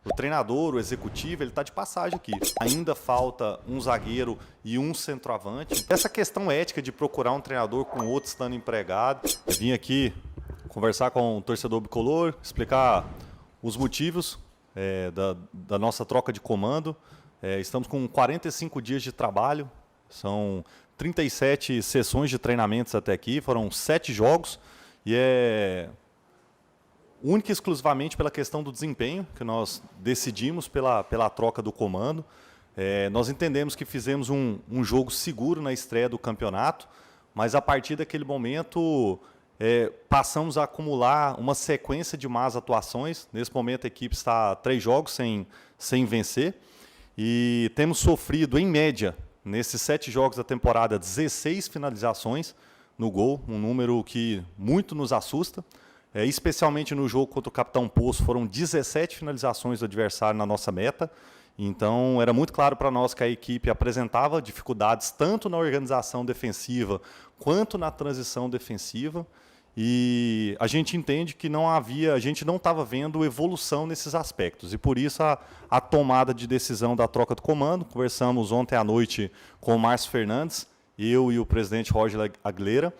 O treinador, o executivo, ele está de passagem aqui. Ainda falta um zagueiro e um centroavante. Essa questão ética de procurar um treinador com outro estando empregado. Eu vim aqui conversar com o torcedor bicolor, explicar os motivos da nossa troca de comando. Estamos com 45 dias de trabalho, são 37 sessões de treinamentos até aqui, foram 7 jogos, e única e exclusivamente pela questão do desempenho, que nós decidimos pela troca do comando. Nós entendemos que fizemos um jogo seguro na estreia do campeonato, mas a partir daquele momento passamos a acumular uma sequência de más atuações. Nesse momento a equipe está a 3 jogos sem vencer, e temos sofrido, em média, nesses 7 jogos da temporada, 16 finalizações no gol, um número que muito nos assusta. Especialmente no jogo contra o Capitão Poço, foram 17 finalizações do adversário na nossa meta. Então, era muito claro para nós que a equipe apresentava dificuldades tanto na organização defensiva quanto na transição defensiva. E a gente entende que a gente não estava vendo evolução nesses aspectos. E por isso a tomada de decisão da troca do comando. Conversamos ontem à noite com o Márcio Fernandes, eu e o presidente Roger Aguilera,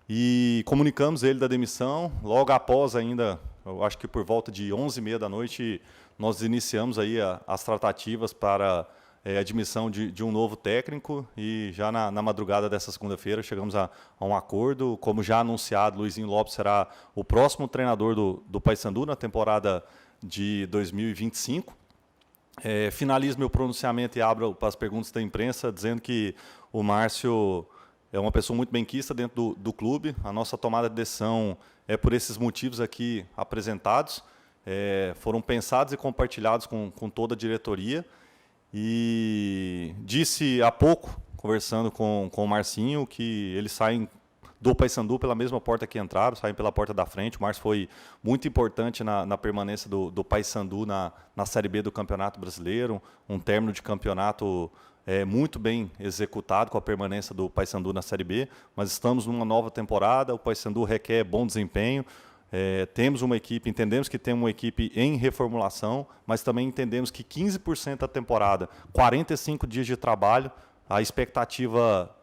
e comunicamos ele da demissão. Logo após ainda, eu acho que por volta de 11h30 da noite, nós iniciamos aí as tratativas para a admissão de um novo técnico, e já na madrugada dessa segunda-feira chegamos a um acordo. Como já anunciado, Luizinho Lopes será o próximo treinador do Paysandu na temporada de 2025. Finalizo meu pronunciamento e abro para as perguntas da imprensa, dizendo que o Márcio é uma pessoa muito benquista dentro do clube. A nossa tomada de decisão é por esses motivos aqui apresentados. Foram pensados e compartilhados com toda a diretoria. E disse há pouco, conversando com o Marcinho, que eles saem do Paysandu pela mesma porta que entraram, saem pela porta da frente. O Márcio foi muito importante na permanência do Paysandu na Série B do Campeonato Brasileiro, um término de campeonato muito bem executado com a permanência do Paysandu na Série B, mas estamos numa nova temporada, o Paysandu requer bom desempenho, temos uma equipe, entendemos que temos uma equipe em reformulação, mas também entendemos que 15% da temporada, 45 dias de trabalho, a expectativa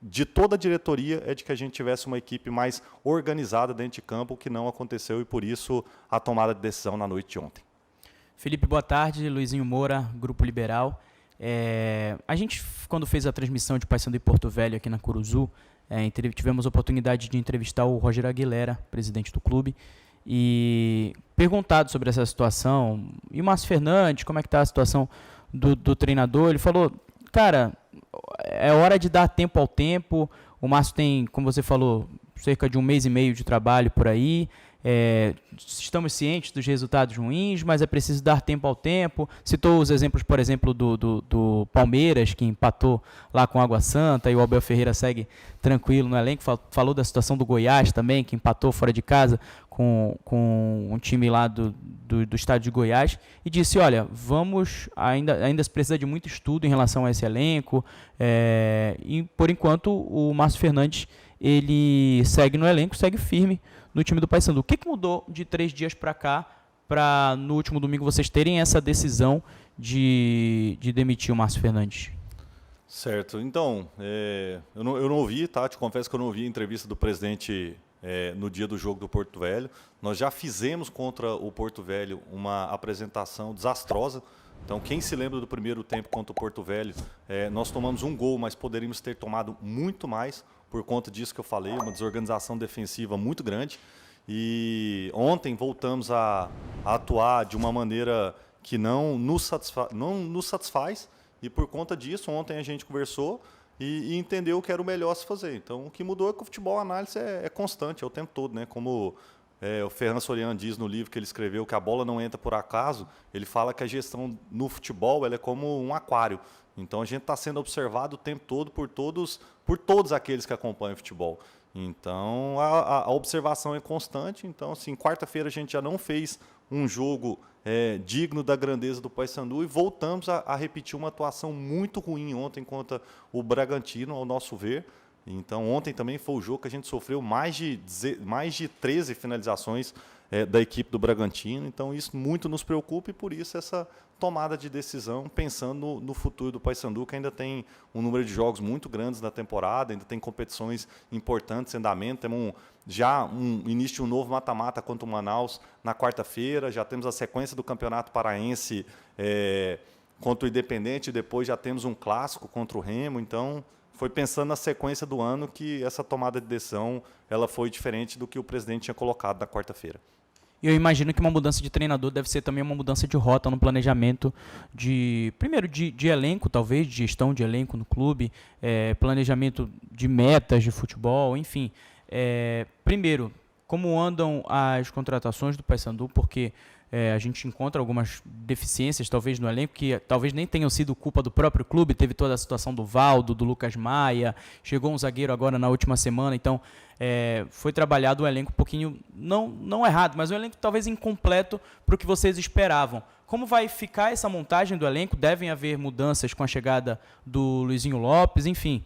de toda a diretoria é de que a gente tivesse uma equipe mais organizada dentro de campo, o que não aconteceu, e por isso a tomada de decisão na noite de ontem. Felipe, boa tarde. Luizinho Moura, Grupo Liberal. A gente, quando fez a transmissão de Paysandu e Porto Velho aqui na Curuzu, tivemos a oportunidade de entrevistar o Roger Aguilera, presidente do clube, e perguntado sobre essa situação. E o Márcio Fernandes, como é que está a situação do treinador? Ele falou, cara, é hora de dar tempo ao tempo. O Márcio tem, como você falou, cerca de 1 mês e meio de trabalho por aí. Estamos cientes dos resultados ruins, mas é preciso dar tempo ao tempo. Citou os exemplos, por exemplo, do Palmeiras, que empatou lá com Água Santa, e o Abel Ferreira segue tranquilo no elenco. Falou da situação do Goiás também, que empatou fora de casa com um time lá do estado de Goiás, e disse, olha, ainda se precisa de muito estudo em relação a esse elenco, e por enquanto o Márcio Fernandes ele segue no elenco, segue firme no time do Paysandu. O que mudou de 3 dias para cá, para no último domingo vocês terem essa decisão de demitir o Márcio Fernandes? Certo. Então, eu não ouvi, tá? Te confesso que eu não ouvi a entrevista do presidente no dia do jogo do Porto Velho. Nós já fizemos contra o Porto Velho uma apresentação desastrosa. Então, quem se lembra do primeiro tempo contra o Porto Velho, nós tomamos um gol, mas poderíamos ter tomado muito mais, por conta disso que eu falei, uma desorganização defensiva muito grande. E ontem voltamos a atuar de uma maneira que não nos satisfaz, e por conta disso, ontem a gente conversou e entendeu que era o melhor a se fazer. Então, o que mudou é que o futebol, a análise é constante, é o tempo todo, né? Como o Ferran Soriano diz no livro que ele escreveu, que a bola não entra por acaso. Ele fala que a gestão no futebol ela é como um aquário. Então a gente está sendo observado o tempo todo por todos aqueles que acompanham o futebol. Então a observação é constante. Então, assim, quarta-feira a gente já não fez um jogo digno da grandeza do Paysandu, e voltamos a repetir uma atuação muito ruim ontem contra o Bragantino, ao nosso ver. Então, ontem também foi o jogo que a gente sofreu mais de 13 finalizações da equipe do Bragantino. Então isso muito nos preocupa e por isso essa tomada de decisão pensando no futuro do Paysandu, que ainda tem um número de jogos muito grandes na temporada, ainda tem competições importantes em andamento, temos já um início de um novo mata-mata contra o Manaus na quarta-feira, já temos a sequência do Campeonato Paraense contra o Independente, e depois já temos um clássico contra o Remo, então foi pensando na sequência do ano que essa tomada de decisão ela foi diferente do que o presidente tinha colocado na quarta-feira. E eu imagino que uma mudança de treinador deve ser também uma mudança de rota no planejamento primeiro de elenco, talvez, de gestão de elenco no clube, planejamento de metas de futebol, enfim. Primeiro, como andam as contratações do Paysandu, porque a gente encontra algumas deficiências, talvez, no elenco, que talvez nem tenham sido culpa do próprio clube. Teve toda a situação do Valdo, do Lucas Maia, chegou um zagueiro agora na última semana, então foi trabalhado um elenco um pouquinho, não errado, mas um elenco talvez incompleto para o que vocês esperavam. Como vai ficar essa montagem do elenco? Devem haver mudanças com a chegada do Luizinho Lopes, enfim.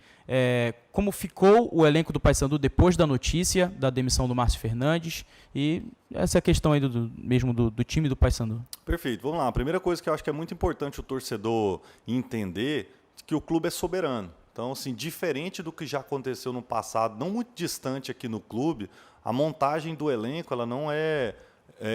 Como ficou o elenco do Paysandu depois da notícia da demissão do Márcio Fernandes e essa questão aí do time do Paysandu. Perfeito, vamos lá. A primeira coisa que eu acho que é muito importante o torcedor entender é que o clube é soberano. Então, assim, diferente do que já aconteceu no passado, não muito distante aqui no clube, a montagem do elenco ela não é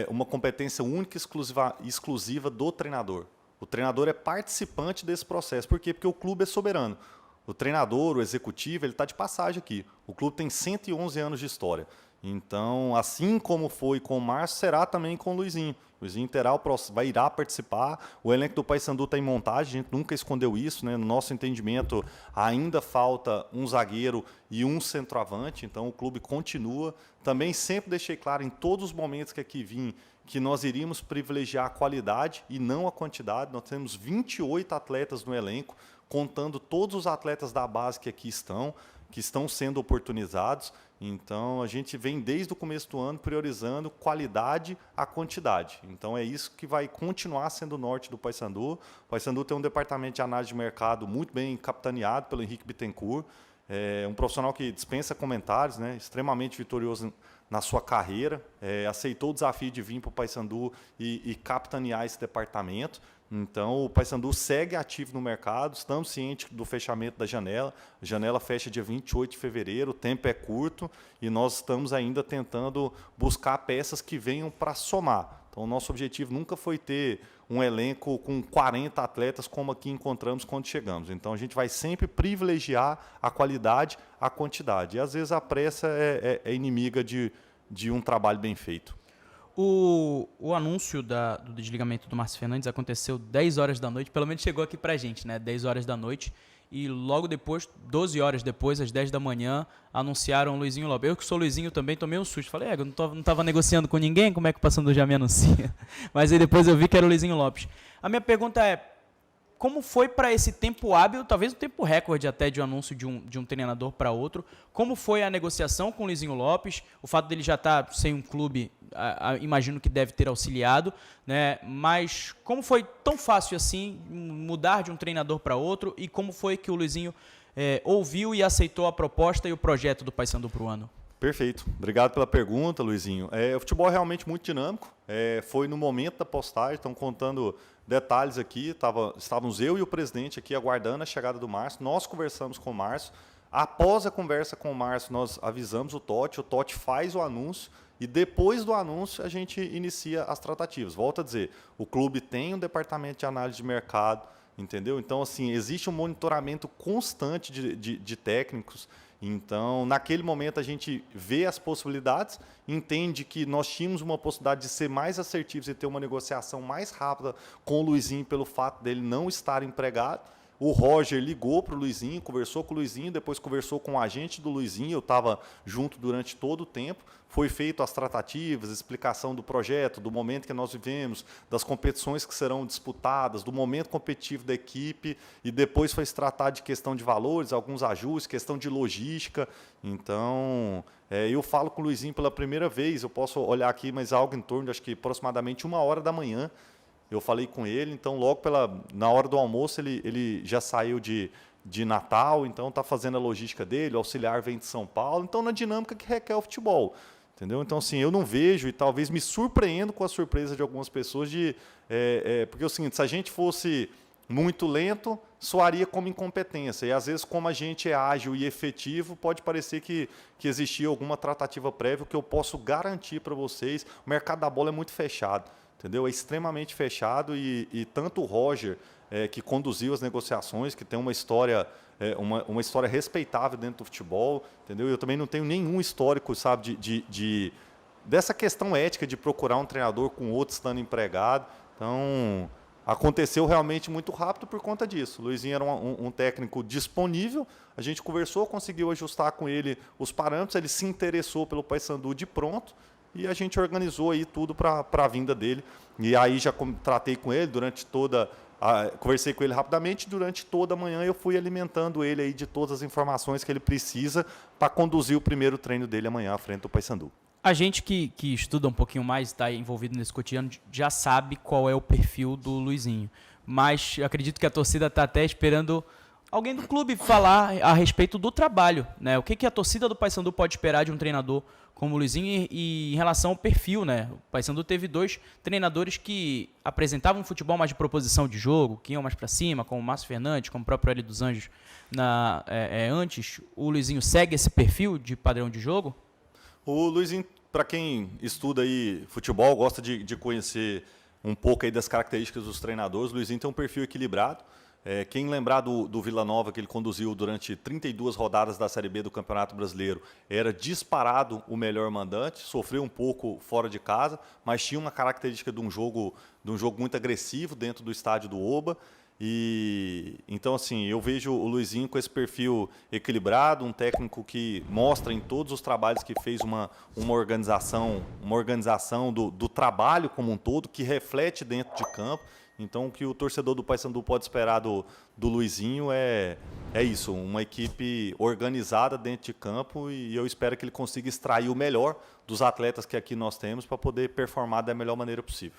uma competência única e exclusiva do treinador. O treinador é participante desse processo. Por quê? Porque o clube é soberano. O treinador, o executivo, ele está de passagem aqui. O clube tem 111 anos de história. Então, assim como foi com o Márcio, será também com o Luizinho. O Luizinho irá participar. O elenco do Paysandu está em montagem, a gente nunca escondeu isso, né? No nosso entendimento, ainda falta um zagueiro e um centroavante, então o clube continua. Também sempre deixei claro em todos os momentos que aqui vim que nós iríamos privilegiar a qualidade e não a quantidade. Nós temos 28 atletas no elenco, contando todos os atletas da base que aqui estão, que estão sendo oportunizados. Então, a gente vem desde o começo do ano priorizando qualidade à quantidade. Então, é isso que vai continuar sendo o norte do Paysandu. O Paysandu tem um departamento de análise de mercado muito bem capitaneado pelo Henrique Bittencourt. É um profissional que dispensa comentários, né? Extremamente vitorioso na sua carreira. Aceitou o desafio de vir para o Paysandu e capitanear esse departamento. Então, o Paysandu segue ativo no mercado, estamos cientes do fechamento da janela. A janela fecha dia 28 de fevereiro, o tempo é curto e nós estamos ainda tentando buscar peças que venham para somar. Então, o nosso objetivo nunca foi ter um elenco com 40 atletas, como aqui encontramos quando chegamos. Então, a gente vai sempre privilegiar a qualidade, a quantidade. E, às vezes, a pressa é inimiga de um trabalho bem feito. O anúncio do desligamento do Márcio Fernandes aconteceu 10 horas da noite, pelo menos chegou aqui pra gente, né? 10 horas da noite. E logo depois, 12 horas depois, às 10 da manhã, anunciaram o Luizinho Lopes. Eu que sou Luizinho também tomei um susto. Falei, eu não estava negociando com ninguém, como é que o Paysandu já me anuncia? Mas aí depois eu vi que era o Luizinho Lopes. A minha pergunta é, como foi para esse tempo hábil, talvez um tempo recorde até de um anúncio de um treinador para outro, como foi a negociação com o Luizinho Lopes, o fato dele já estar sem um clube, imagino que deve ter auxiliado, né? Mas como foi tão fácil assim mudar de um treinador para outro e como foi que o Luizinho ouviu e aceitou a proposta e o projeto do Paysandu para o ano? Perfeito. Obrigado pela pergunta, Luizinho. O futebol é realmente muito dinâmico. Foi no momento da postagem, estão contando detalhes aqui. Estávamos eu e o presidente aqui aguardando a chegada do Márcio. Nós conversamos com o Márcio. Após a conversa com o Márcio, nós avisamos o Totti faz o anúncio e depois do anúncio a gente inicia as tratativas. Volto a dizer, o clube tem um departamento de análise de mercado, entendeu? Então, assim, existe um monitoramento constante de técnicos. Então, naquele momento, a gente vê as possibilidades, entende que nós tínhamos uma possibilidade de ser mais assertivos e ter uma negociação mais rápida com o Luizinho pelo fato dele não estar empregado. O Roger ligou para o Luizinho, conversou com o Luizinho, depois conversou com o agente do Luizinho, eu estava junto durante todo o tempo. Foi feito as tratativas, explicação do projeto, do momento que nós vivemos, das competições que serão disputadas, do momento competitivo da equipe, e depois foi se tratar de questão de valores, alguns ajustes, questão de logística. Então, eu falo com o Luizinho pela primeira vez, eu posso olhar aqui, mas algo em torno de, acho que aproximadamente 1h da manhã, eu falei com ele, então logo na hora do almoço ele já saiu de Natal, então está fazendo a logística dele, o auxiliar vem de São Paulo, então na dinâmica que requer o futebol. Entendeu? Então, assim, eu não vejo e talvez me surpreendo com a surpresa de algumas pessoas porque é o seguinte, se a gente fosse muito lento, soaria como incompetência. E, às vezes, como a gente é ágil e efetivo, pode parecer que existia alguma tratativa prévia. O que eu posso garantir para vocês, o mercado da bola é muito fechado. Entendeu? É extremamente fechado e tanto o Roger, que conduziu as negociações, que tem uma história, uma história respeitável dentro do futebol, entendeu? Eu também não tenho nenhum histórico, sabe, dessa questão ética de procurar um treinador com outro estando empregado. Então, aconteceu realmente muito rápido por conta disso. O Luizinho era um técnico disponível, a gente conversou, conseguiu ajustar com ele os parâmetros, ele se interessou pelo Paysandu de pronto, e a gente organizou aí tudo para a vinda dele. E aí já tratei com ele conversei com ele rapidamente, durante toda a manhã eu fui alimentando ele aí de todas as informações que ele precisa para conduzir o primeiro treino dele amanhã à frente do Paysandu. A gente que estuda um pouquinho mais, está envolvido nesse cotidiano, já sabe qual é o perfil do Luizinho. Mas acredito que a torcida está até esperando alguém do clube falar a respeito do trabalho, né? O que a torcida do Paysandu pode esperar de um treinador como o Luizinho e em relação ao perfil, né? O Paysandu teve 2 treinadores que apresentavam um futebol mais de proposição de jogo, que iam mais para cima, como o Márcio Fernandes, como o próprio Hélio dos Anjos antes. O Luizinho segue esse perfil de padrão de jogo? O Luizinho, para quem estuda aí futebol, gosta de conhecer um pouco aí das características dos treinadores, o Luizinho tem um perfil equilibrado. Quem lembrar do Vila Nova, que ele conduziu durante 32 rodadas da Série B do Campeonato Brasileiro, era disparado o melhor mandante, sofreu um pouco fora de casa, mas tinha uma característica de um jogo muito agressivo dentro do estádio do Oba. Então, assim, eu vejo o Luizinho com esse perfil equilibrado, um técnico que mostra em todos os trabalhos que fez uma organização do trabalho como um todo, que reflete dentro de campo. Então, o que o torcedor do Paysandu pode esperar do Luizinho é isso, uma equipe organizada dentro de campo, e eu espero que ele consiga extrair o melhor dos atletas que aqui nós temos para poder performar da melhor maneira possível.